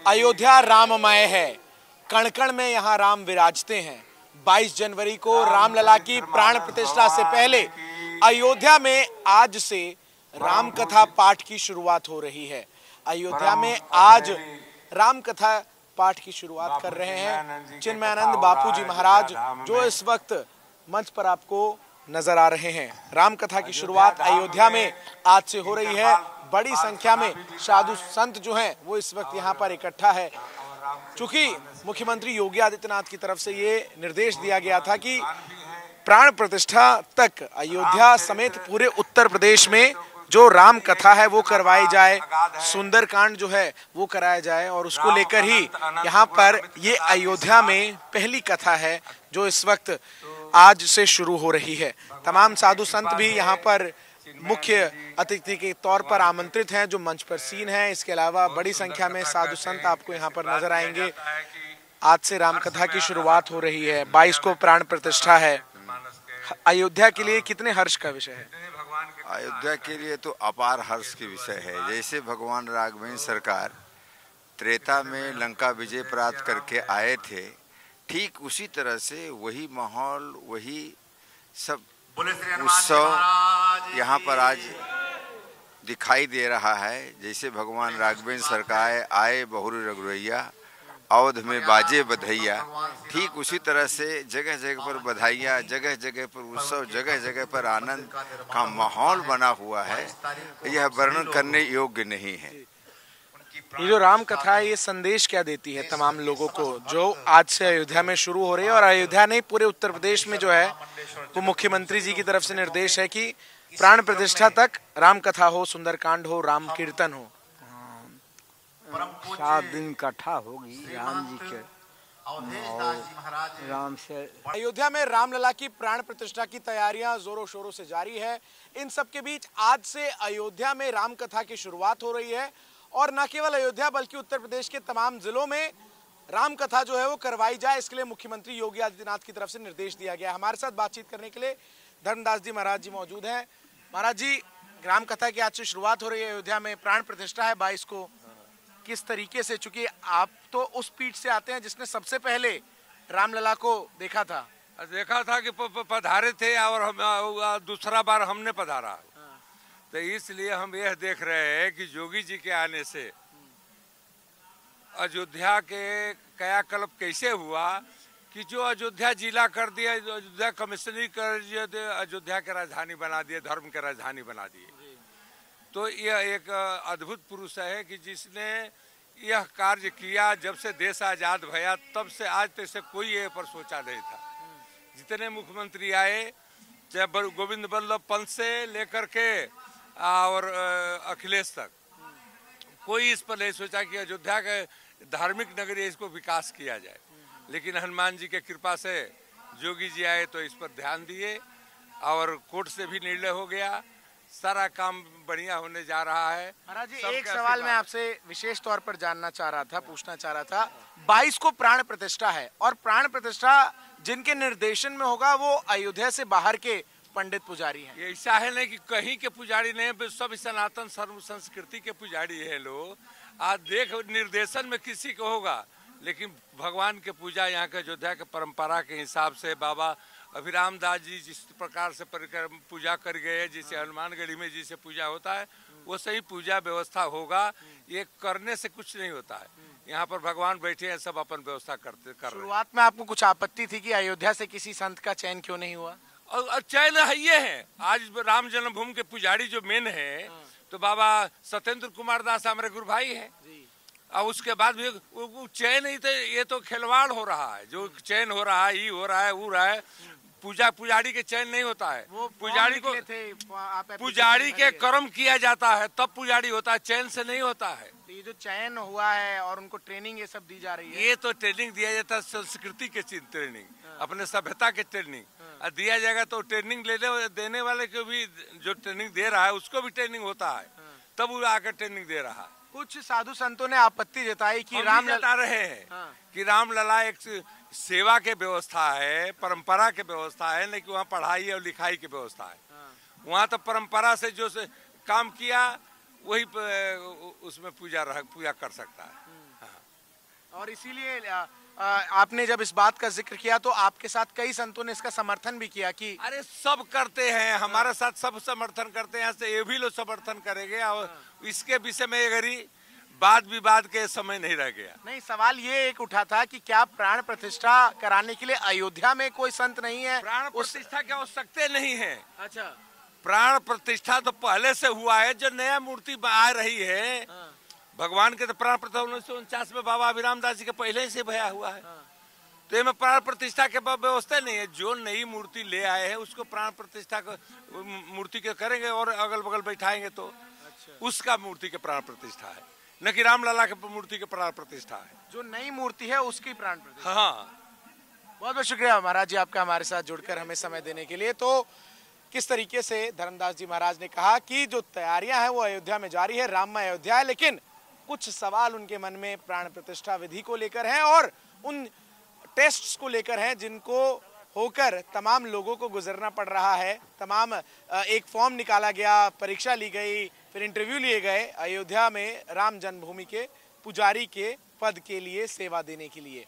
अयोध्या राममय है, कण कण में यहाँ राम विराजते हैं। 22 जनवरी को रामलला की प्राण प्रतिष्ठा से पहले अयोध्या में आज से राम कथा पाठ की शुरुआत हो रही है। अयोध्या में आज राम कथा पाठ की शुरुआत कर रहे हैं चिन्मयानंद बापूजी महाराज, जो इस वक्त मंच पर आपको नजर आ रहे हैं। राम कथा की शुरुआत अयोध्या में आज से हो रही है। बड़ी संख्या में साधु संत जो हैं वो इस वक्त यहाँ पर इकट्ठा है। चूंकि मुख्यमंत्री योगी आदित्यनाथ की तरफ से ये निर्देश दिया गया था कि प्राण प्रतिष्ठा तक अयोध्या समेत पूरे उत्तर प्रदेश में जो राम कथा है वो करवाई जाए, सुंदरकांड जो है वो कराया जाए, और उसको लेकर ही यहाँ पर ये अयोध्या में पहली कथा है जो इस वक्त आज से शुरू हो रही है। तमाम साधु संत भी यहाँ पर मुख्य अतिथि के तौर पर आमंत्रित हैं जो मंच पर सीन है। इसके अलावा बड़ी संख्या में साधु संत आपको यहाँ पर नजर आएंगे। आज से राम कथा की शुरुआत हो रही है, 22 को प्राण प्रतिष्ठा है। अयोध्या के लिए कितने हर्ष का विषय है? अयोध्या के लिए तो अपार हर्ष की विषय है। जैसे भगवान राघवेंद्र सरकार त्रेता में लंका विजय प्राप्त करके आए थे, ठीक उसी तरह से वही माहौल, वही सब उत्सव यहाँ पर आज दिखाई दे रहा है। जैसे भगवान राघवेंद्र सरकार आए बहुरी रघुरैया, अवध में बाजे बधैया, ठीक उसी तरह से जगह जगह पर बधाइयाँ, जगह जगह पर उत्सव, जगह जगह पर आनंद का माहौल बना हुआ है। यह वर्णन करने योग्य नहीं है। ये जो राम कथा है ये संदेश क्या देती है तमाम लोगों को जो आज से अयोध्या में शुरू हो रही है? और अयोध्या नहीं, पूरे उत्तर प्रदेश में जो है वो मुख्यमंत्री जी की तरफ से निर्देश है कि प्राण प्रतिष्ठा तक राम कथा हो, सुंदरकांड हो, राम कीर्तन हो। 7 दिन कथा होगी राम जी के राम से। अयोध्या में रामलला की प्राण प्रतिष्ठा की तैयारियां जोरों शोरों से जारी है। इन सब के बीच आज से अयोध्या में राम कथा की शुरुआत हो रही है, और न केवल अयोध्या बल्कि उत्तर प्रदेश के तमाम जिलों में राम कथा जो है वो करवाई जाए, इसके लिए मुख्यमंत्री योगी आदित्यनाथ की तरफ से निर्देश दिया गया। हमारे साथ बातचीत करने के लिए धर्मदास जी महाराज जी मौजूद हैं। महाराज जी, राम कथा की आज से शुरुआत हो रही है अयोध्या में, प्राण प्रतिष्ठा है 22 को। किस तरीके से, चूंकि आप तो उस पीठ से आते हैं जिसने सबसे पहले रामलला को देखा था कि पधारे थे, और हम दूसरा बार हमने पधारा, तो इसलिए हम यह देख रहे हैं कि योगी जी के आने से अयोध्या के कायाकल्प कैसे हुआ कि जो अयोध्या जिला कर दिया, अयोध्या कमिश्नरी कर दिया, अयोध्या के राजधानी बना दिए, धर्म के राजधानी बना दिए। तो यह एक अद्भुत पुरुष है कि जिसने यह कार्य किया। जब से देश आजाद भया तब से आज तक से कोई ये पर सोचा नहीं था। जितने मुख्यमंत्री आए, चाहे गोविंद बल्लभ पंत से लेकर के और अखिलेश तक, कोई इस पर नहीं सोचा कि अयोध्या के धार्मिक नगरी इसको विकास किया जाए। लेकिन हनुमान जी के कृपा से योगी जी आए तो इस पर ध्यान दिए, और कोर्ट से भी निर्णय हो गया, सारा काम बढ़िया होने जा रहा है। महाराज जी, एक सवाल मैं आपसे विशेष तौर पर जानना चाह रहा था, पूछना चाह रहा था। 22 को प्राण प्रतिष्ठा है, और प्राण प्रतिष्ठा जिनके निर्देशन में होगा वो अयोध्या से बाहर के पंडित पुजारी हैं। ये ऐसा है नहीं कि कहीं के पुजारी नहीं, सब सनातन सर्व संस्कृति के पुजारी है लोग। आज देख निर्देशन में किसी को होगा, लेकिन भगवान के पूजा यहाँ के अयोध्या के परंपरा के हिसाब से बाबा अभिराम दास जी जिस प्रकार से पूजा कर गए, जिसे हनुमानगढ़ी में जिसे पूजा होता है वो सही पूजा व्यवस्था होगा। ये करने से कुछ नहीं होता है। यहाँ पर भगवान बैठे हैं, सब अपन व्यवस्था कर रहे हैं। शुरुआत में आपको कुछ आपत्ति थी कि अयोध्या से किसी संत का चयन क्यों नहीं हुआ? और चयन है ये है, आज राम जन्मभूमि के पुजारी जो मेन है तो बाबा सत्येंद्र कुमार दास हमारे गुरु भाई है, और उसके बाद भी चयन ही तो, ये तो खिलवाड़ हो रहा है। जो चयन हो रहा है, ये हो रहा है, वो रहा है। पुजारी के चयन नहीं होता है। पुजारी को पुजारी के कर्म किया जाता है तब पुजारी होता है, चयन से नहीं होता है। तो ये जो चयन हुआ है और उनको ट्रेनिंग ये सब दी जा रही है, ये तो ट्रेनिंग दिया जाता है, संस्कृति के ट्रेनिंग, अपने सभ्यता के ट्रेनिंग दिया जाएगा। तो ट्रेनिंग देने वाले को भी, जो ट्रेनिंग दे रहा है उसको भी ट्रेनिंग होता है, तब वो आकर ट्रेनिंग दे रहा है। कुछ साधु संतों ने आपत्ति जताई कि रामलला रहे हैं कि रामलला एक सेवा के व्यवस्था है, परंपरा के व्यवस्था है, नहीं कि वहाँ पढ़ाई और लिखाई की व्यवस्था है। वहाँ तो परंपरा से जो से काम किया वही उसमें पूजा कर सकता है। और इसीलिए आपने जब इस बात का जिक्र किया तो आपके साथ कई संतों ने इसका समर्थन भी किया कि अरे सब करते हैं, हमारे साथ सब समर्थन करते हैं, ऐसे ये भी लोग समर्थन करेंगे। और इसके विषय में अगर वाद विवाद के समय नहीं रह गया। नहीं, सवाल ये एक उठा था कि क्या प्राण प्रतिष्ठा कराने के लिए अयोध्या में कोई संत नहीं है? प्राण प्रतिष्ठा की आवश्यकता नहीं है। अच्छा, प्राण प्रतिष्ठा तो पहले से हुआ है, जो नया मूर्ति आ रही है भगवान के, तो प्राण प्रतिष्ठा 1949 में बाबा अभिराम दास जी के पहले से भया हुआ है। तो इसमें प्राण प्रतिष्ठा के व्यवस्था नहीं है। जो नई मूर्ति ले आए हैं उसको प्राण प्रतिष्ठा मूर्ति के करेंगे और अगल बगल बैठाएंगे तो उसका मूर्ति के प्राण प्रतिष्ठा है, न कि रामलला के मूर्ति के प्राण प्रतिष्ठा है। जो नई मूर्ति है उसकी प्राण प्रतिष्ठा। हाँ, बहुत बहुत शुक्रिया महाराज जी आपका हमारे साथ जुड़कर हमें समय देने के लिए। तो किस तरीके से धर्मदास जी महाराज ने कहा कि जो तैयारियां हैं वो अयोध्या में जारी है, राममय अयोध्या है, लेकिन कुछ सवाल उनके मन में प्राण प्रतिष्ठा विधि को लेकर हैं और उन टेस्ट्स को लेकर हैं जिनको होकर तमाम लोगों को गुजरना पड़ रहा है। तमाम एक फॉर्म निकाला गया, परीक्षा ली गई, फिर इंटरव्यू लिए गए अयोध्या में राम जन्मभूमि के पुजारी के पद के लिए सेवा देने के लिए।